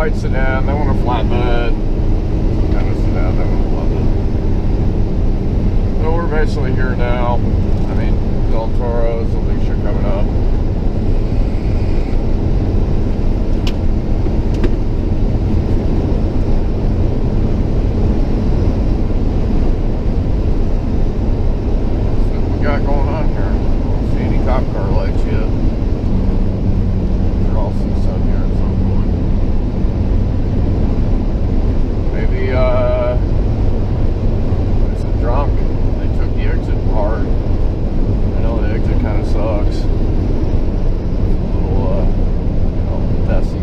white sedan, they want a flatbed. Some kind of sedan, they want a flatbed. So we're basically here now. I mean, Del Toro's, Alicia coming up. So what we got going on here? I don't see any cop car lights yet. I'll see some here at some point. Maybe, it's a drunk. They took the exit apart. I know the exit kind of sucks. It's a little, messy.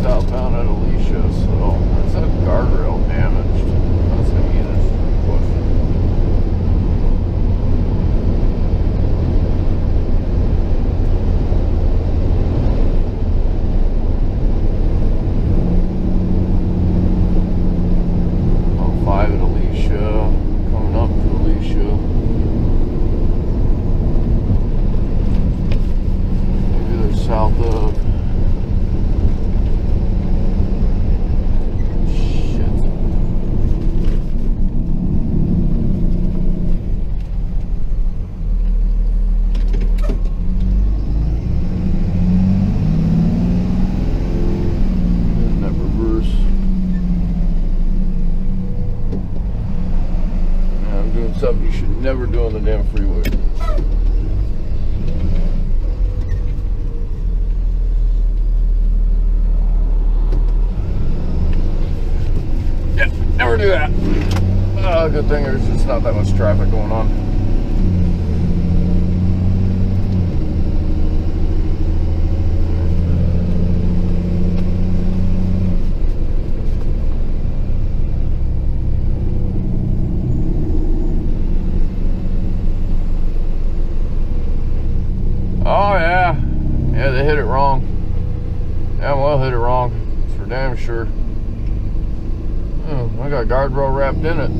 Southbound at Alicia, so is that guardrail damaged? That's gonna be an interesting question. On 5 at Alicia, coming up to Alicia. Maybe they're south of. Something you should never do on the damn freeway. Yeah, never do that. Good thing there's just not that much traffic going on. Oh yeah, yeah, they hit it wrong. Yeah, well, hit it wrong. It's for damn sure. Oh, I got guardrail wrapped in it.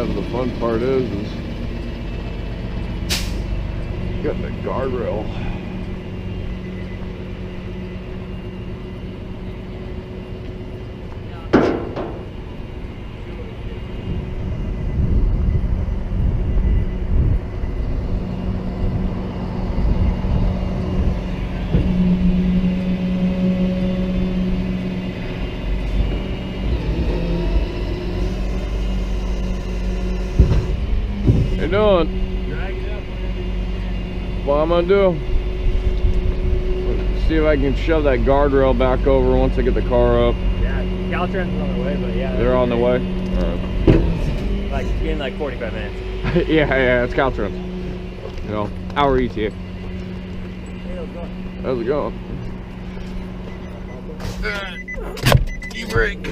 The fun part is getting the guardrail. How you doing? What I'm gonna do? See if I can shove that guardrail back over once I get the car up. Yeah, Caltrans is on the way, but yeah. They're on the way? Alright. Like in like 45 minutes. yeah, it's Caltrans. You know, our ETA. Hey, how's it going? How's it going? E-brake.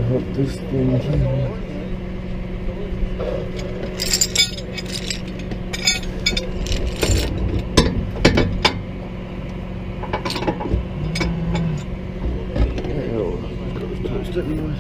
Hook this thing here. What's that noise?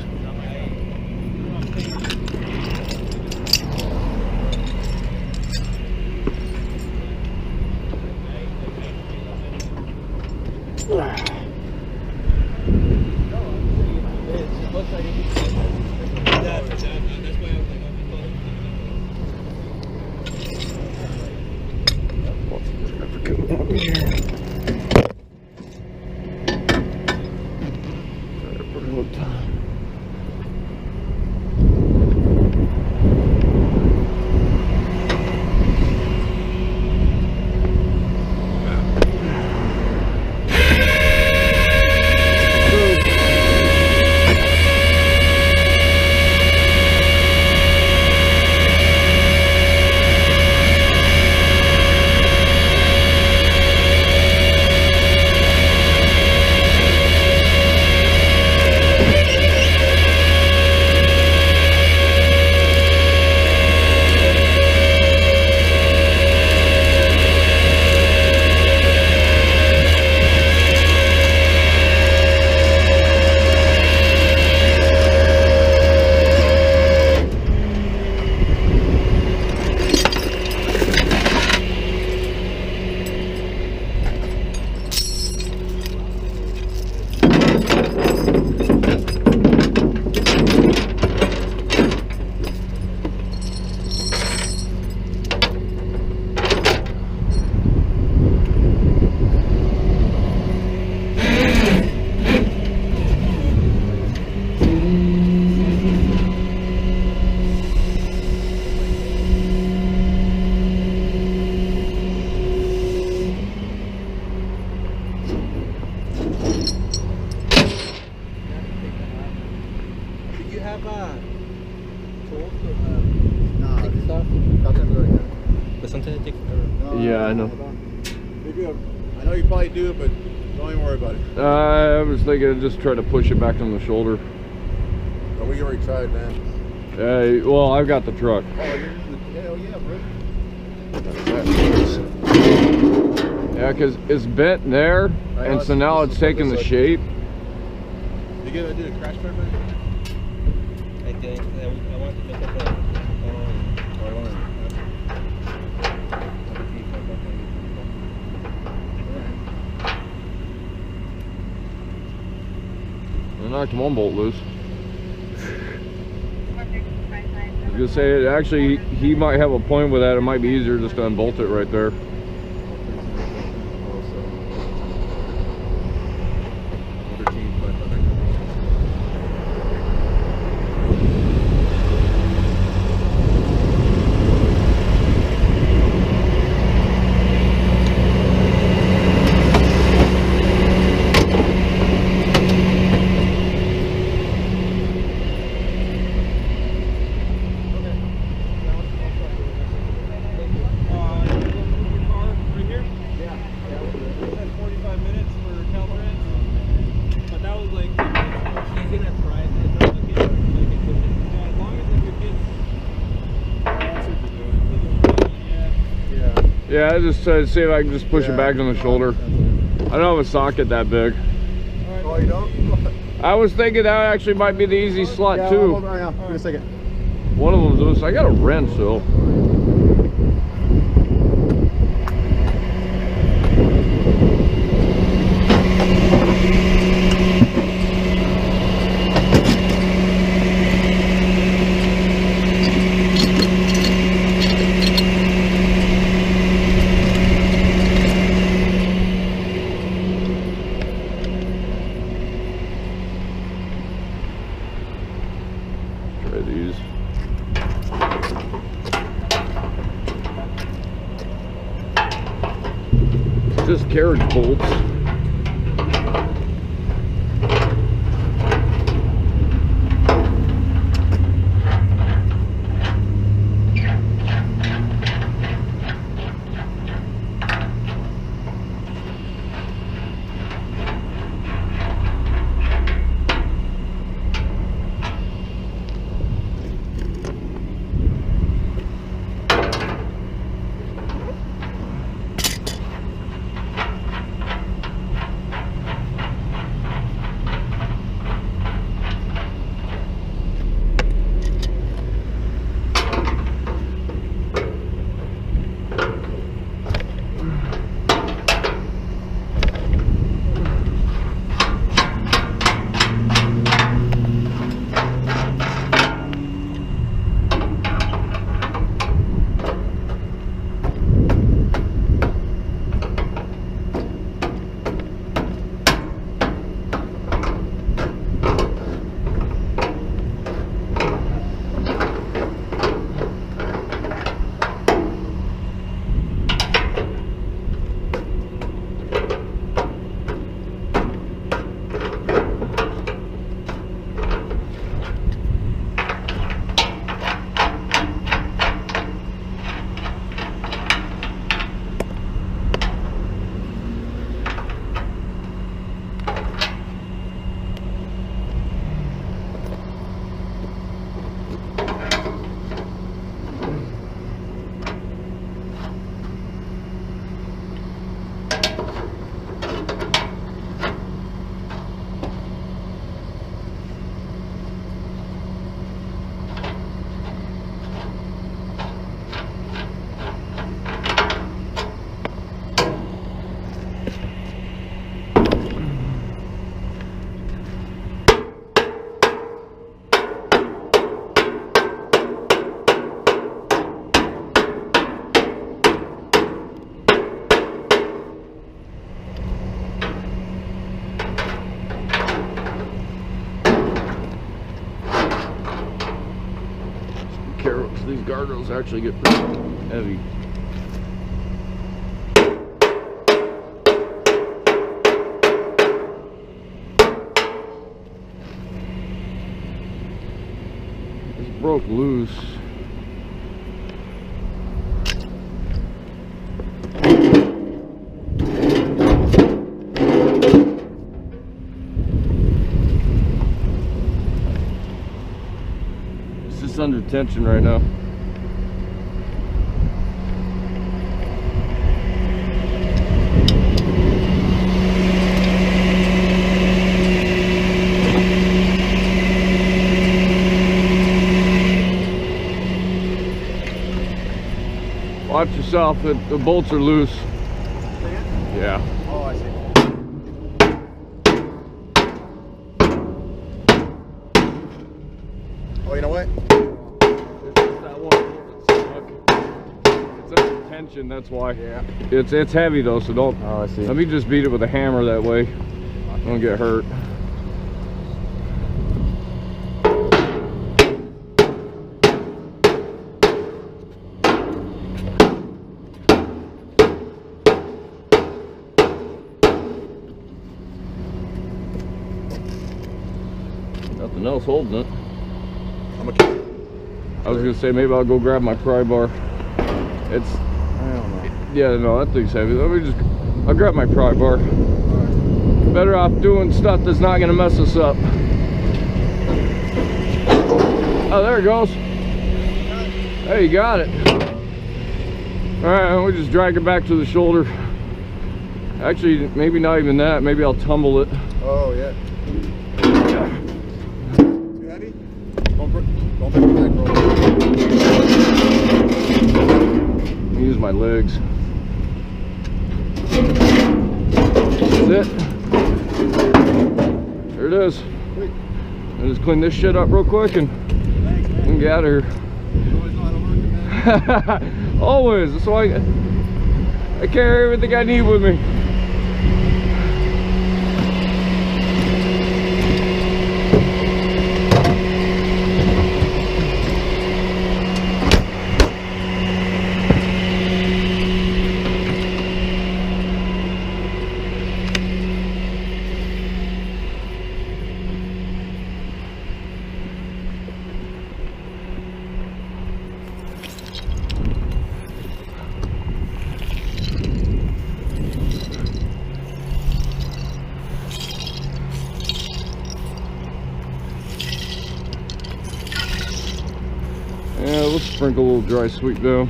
Yeah, I know. I know you probably do, but don't even worry about it. I was thinking of just try to push it back on the shoulder. Oh, we already tried, man. Well, I've got the truck. Oh, you're using the... Hell yeah, bro. Yeah, because it's bent there, and so now it's taking the shape. You gonna do a crash pad? I did. I wanted to look at the... I knocked one bolt loose. I was gonna say, actually, he might have a point with that. It might be easier just to unbolt it right there. Yeah, I just tried to see if I can just push it back on the shoulder. I don't have a socket that big. Oh, you don't? I was thinking that actually might be the easy slot too. Hold on, give me a second. One of them's loose. I got a wrench though. These. Just carriage bolts. careful because these guardrails actually get pretty heavy. This broke loose. It's under tension right now. Watch yourself, the bolts are loose. Yeah. Oh, I see. Oh, you know what? It's that one bolt that's stuck. It's under tension, that's why. Yeah. It's heavy though, so don't. Oh, I see. Let me just beat it with a hammer that way. Don't get hurt. Nothing else holding it. I was gonna say maybe I'll go grab my pry bar. It's, I don't know. yeah, no, that thing's heavy. I'll grab my pry bar. Better off doing stuff that's not gonna mess us up. Oh, there it goes. Hey, you got it. All right, we'll just drag it back to the shoulder. Actually, maybe not even that. Maybe I'll tumble it. Oh, yeah. Too heavy? Don't make the back roll. Use my legs. That's it. There it is. I'll just clean this shit up real quick and get out of here. You always know how to work it, man. Always. That's why I carry everything I need with me. Yeah, let's sprinkle a little dry sweep down.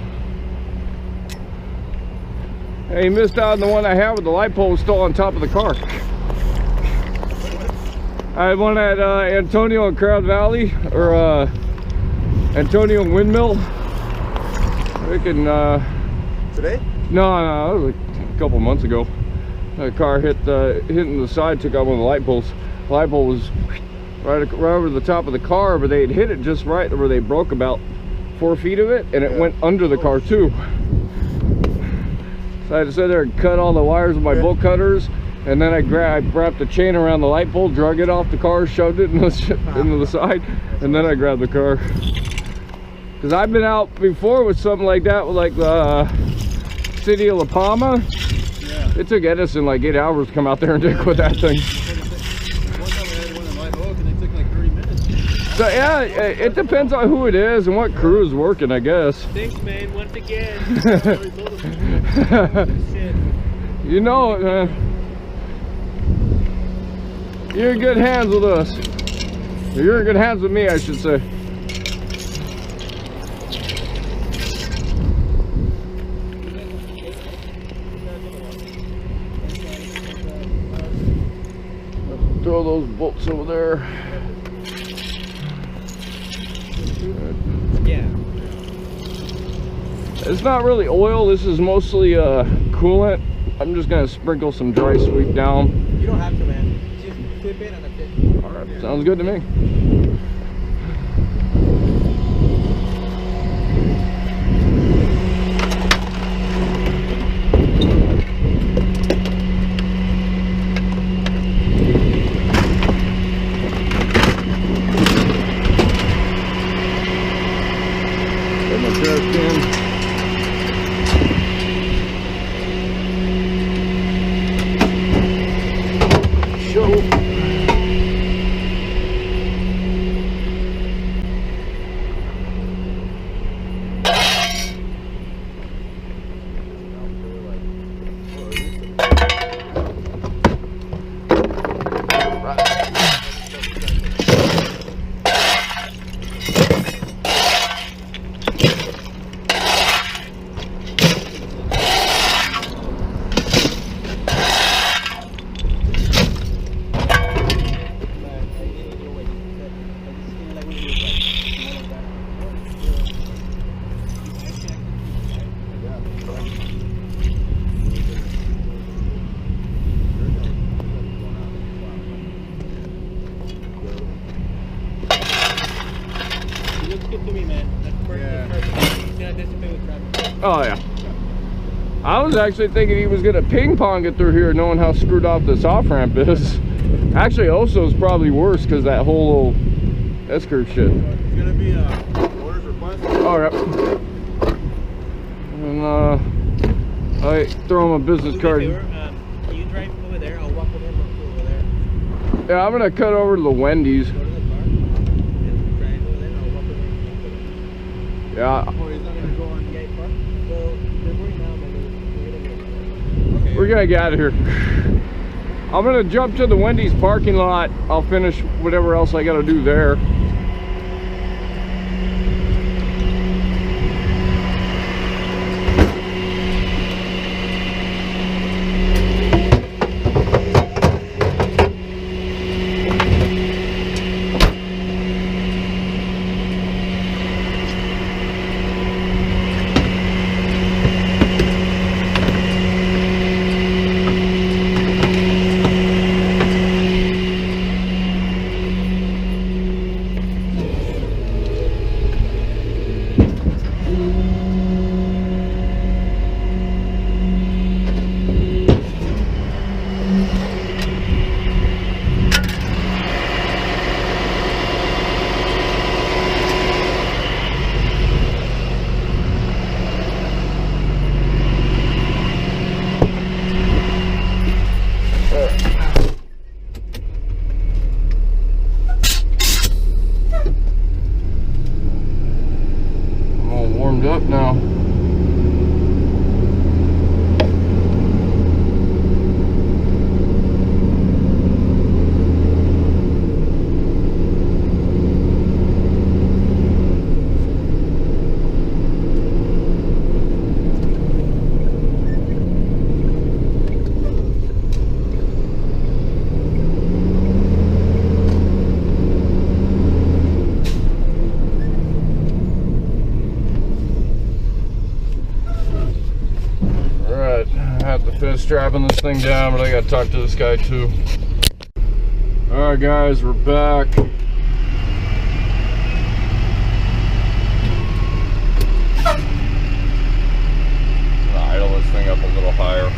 Hey, you missed out on the one I had with the light pole still on top of the car. I had one at Antonio in Crowd Valley, or Antonio Windmill. Freaking Today? no, it was like a couple months ago. The car hitting the side, took out one of the light poles. The light pole was right over the top of the car, but they had hit it just right where they broke about 4 feet of it, and it went under the car too. So I had to sit there and cut all the wires with my bolt cutters, and then I wrapped the chain around the light pole, drug it off the car, shoved it into the side, and then I grabbed the car. Because I've been out before with something like that, with like the city of La Palma. Yeah. It took Edison like 8 hours to come out there and dig with that thing. One time I had one in Live Oak and it took like 30 minutes. So yeah, it depends on who it is and what crew is working, I guess. Thanks, man, once again. Shit. You know it, man. You're in good hands with us. Or you're in good hands with me, I should say. Throw those bolts over there. Yeah. It's not really oil, this is mostly coolant. I'm just gonna sprinkle some dry sweep down. You don't have to, man. Just flip it and that's it. Alright, sounds good to me. my trash can. Shovel. Oh yeah. I was actually thinking he was gonna ping pong it through here, knowing how screwed off this off ramp is. Actually, Oso's probably worse because that whole little S-curve shit. It's gonna be orders request. All right. And I throw him a business card. Can you drive over there? I'll walk with him over there. Yeah, I'm gonna cut over to the Wendy's. Go to the car and drive over there. I'll walk with him. Yeah. Oh, he's not gonna go on. Yeah, park. Well, they're going now, but we're gonna go. Okay. We're gonna get out of here. I'm gonna jump to the Wendy's parking lot. I'll finish whatever else I gotta do there. Up now. Strapping this thing down, but I gotta talk to this guy too. Alright guys, we're back. I'll idle this thing up a little higher.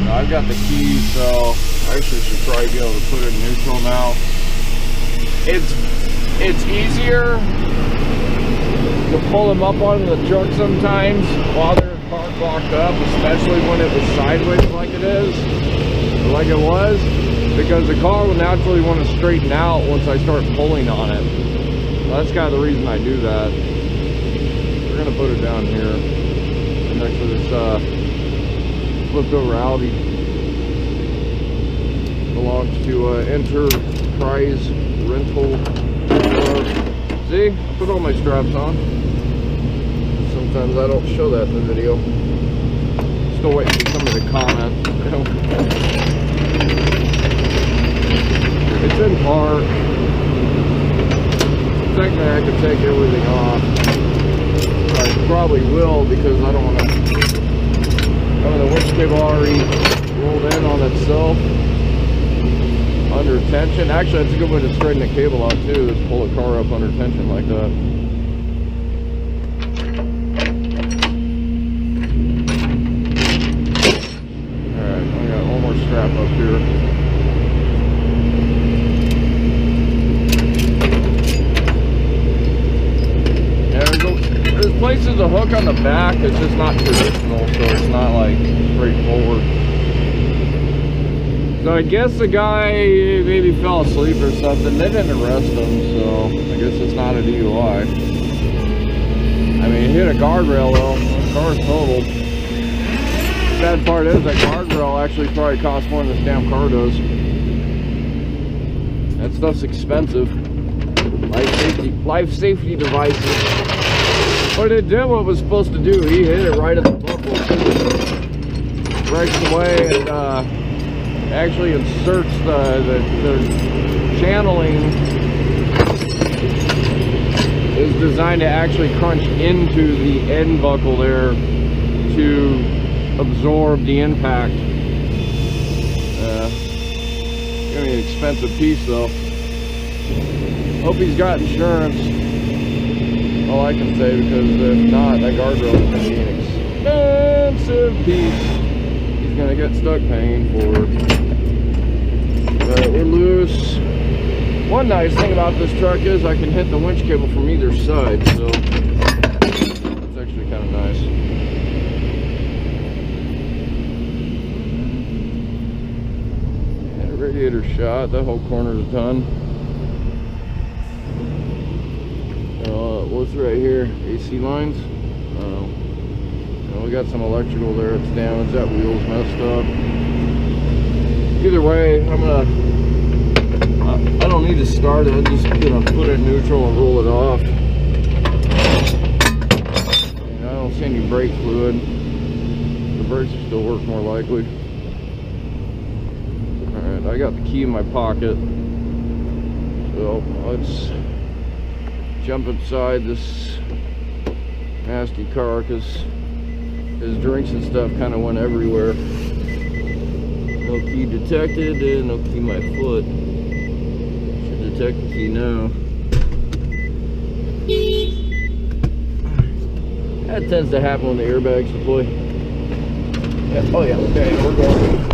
Now, I've got the keys, so I actually should probably be able to put it in neutral now. It's easier to pull them up onto the truck sometimes while they're parked locked up, especially when it was sideways like it is, or like it was, because the car will naturally want to straighten out once I start pulling on it. So that's kind of the reason I do that. We're gonna put it down here next to this flipped over Audi. Belongs to Enterprise Rental. See, I put all my straps on. Sometimes I don't show that in the video. Still waiting for somebody to comment. It's in park. Technically I could take everything off. I probably will because I don't want to. The winch cable already rolled in on itself under tension. Actually, that's a good way to straighten the cable out too, is pull the car up under tension like that. Strap up here. the hook on the back, it's just not traditional, so it's not like straightforward. So I guess the guy maybe fell asleep or something. They didn't arrest him, so I guess it's not a DUI. I mean, he hit a guardrail though. The car's totaled. Bad part is that guardrail actually probably costs more than this damn car does. That stuff's expensive. Life safety devices. But it did what it was supposed to do. He hit it right at the buckle. Breaks away and actually inserts the channeling is designed to actually crunch into the end buckle there to absorb the impact. Gonna be an expensive piece though. Hope he's got insurance. All I can say, because if not, that guardrail is gonna be an expensive piece. He's gonna get stuck paying for it. But we're loose. One nice thing about this truck is I can hit the winch cable from either side, so it's actually kind of nice. And a radiator shot. That whole corner is done. What's right here? AC lines. We got some electrical there. It's damaged. That wheel's messed up. Either way, I don't need to start it. I'm just gonna put it in neutral and roll it off. And I don't see any brake fluid. The brakes will still work more likely. Alright, I got the key in my pocket. So let's jump inside this nasty car, because his drinks and stuff kind of went everywhere. No key detected, and no key my foot. Should detect the key now. That tends to happen when the airbags deploy. Yeah, oh yeah, okay, we're going.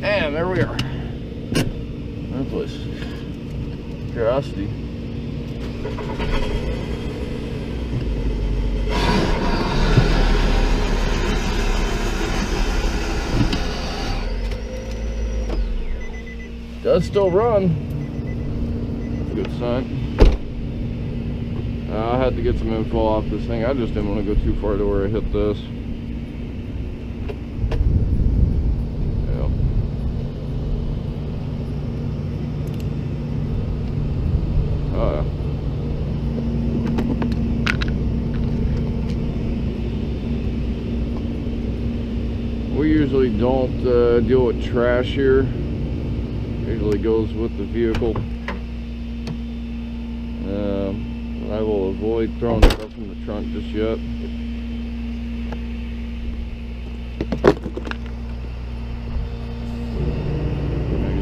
And there we are. That place. Curiosity. Does still run. That's a good sign. I had to get some info off this thing. I just didn't want to go too far to where I hit this. We usually don't deal with trash here. Usually goes with the vehicle. I will avoid throwing stuff in the trunk just yet.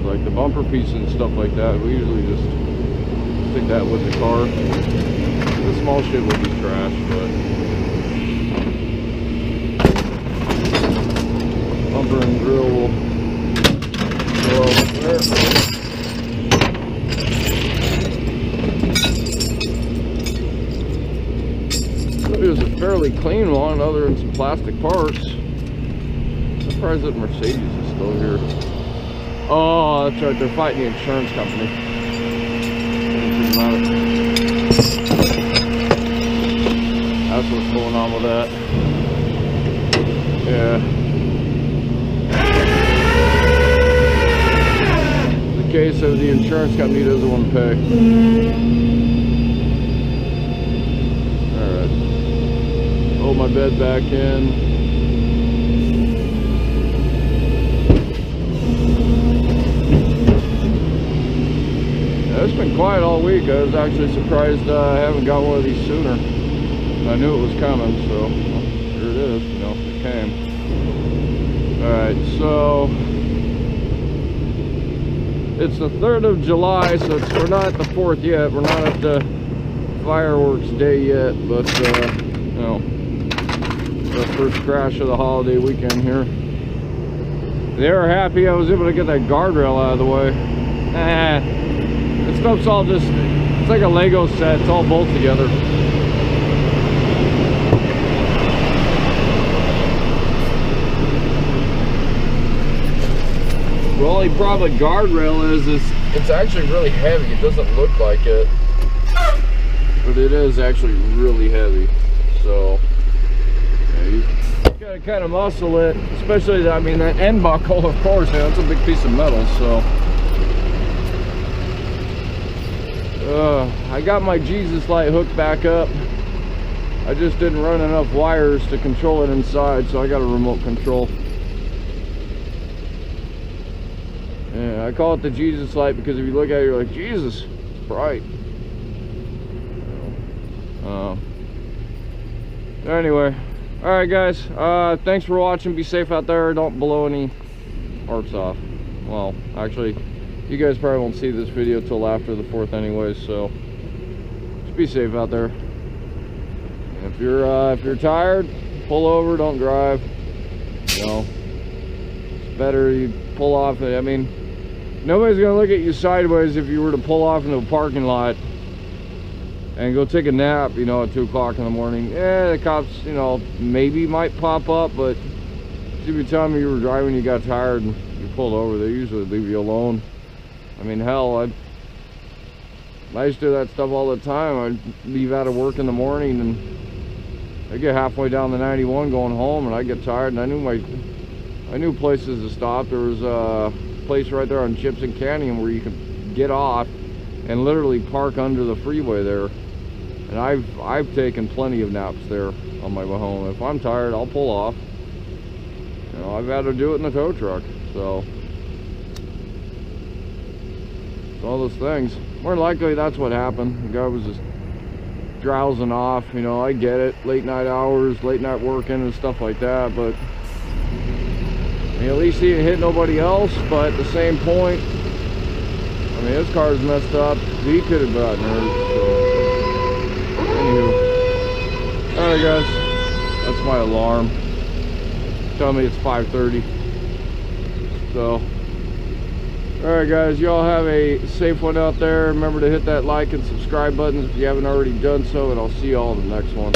Like the bumper pieces and stuff like that, we usually just stick that with the car. The small shit will be trash, but bumper and grill will go over there. It was a fairly clean one, other than some plastic parts. I'm surprised that Mercedes is still here. Oh, that's right, they're fighting the insurance company. That's what's going on with that. Yeah. The case of the insurance company doesn't want to pay. Alright. Hold my bed back in. It's been quiet all week. I was actually surprised I haven't got one of these sooner. I knew it was coming, so well, here it is. You know, it came. Alright, so it's the 3rd of July, so we're not at the 4th yet. We're not at the fireworks day yet, but you know, the first crash of the holiday weekend here. They were happy I was able to get that guardrail out of the way. This stuff's all just, it's like a Lego set. It's all bolted together. The only problem with guardrail is it's actually really heavy. It doesn't look like it, but it is actually really heavy. So yeah, you gotta kind of muscle it, especially I mean that end buckle, of course. You know, it's a big piece of metal. So I got my Jesus light hooked back up. I just didn't run enough wires to control it inside, so I got a remote control. Yeah, I call it the Jesus light because if you look at it, you're like, Jesus, it's bright. Anyway, all right, guys. Thanks for watching. Be safe out there. Don't blow any parts off. Well, actually, you guys probably won't see this video till after the 4th, anyways. So just be safe out there. And if you're tired, pull over. Don't drive. You know, it's better you pull off. I mean, nobody's gonna look at you sideways if you were to pull off into a parking lot and go take a nap, you know, at 2 o'clock in the morning. Yeah, the cops, you know, maybe might pop up, but if you tell me you were driving, you got tired and you pulled over, they usually leave you alone. I mean, hell, I used to do that stuff all the time. I'd leave out of work in the morning and I'd get halfway down the 91 going home and I'd get tired, and I knew places to stop. There was a place right there on Chipson Canyon where you could get off and literally park under the freeway there. And I've taken plenty of naps there on my way home. If I'm tired, I'll pull off. You know, I've had to do it in the tow truck. So it's all those things. More than likely, that's what happened. The guy was just drowsing off. You know, I get it. Late night hours, late night working and stuff like that. But I mean, at least he didn't hit nobody else. But at the same point, I mean, his car's messed up. He could have gotten hurt. So anywho, all right, guys, that's my alarm. Tell me it's 5:30. So, all right, guys, y'all have a safe one out there. Remember to hit that like and subscribe buttons if you haven't already done so, and I'll see y'all in the next one.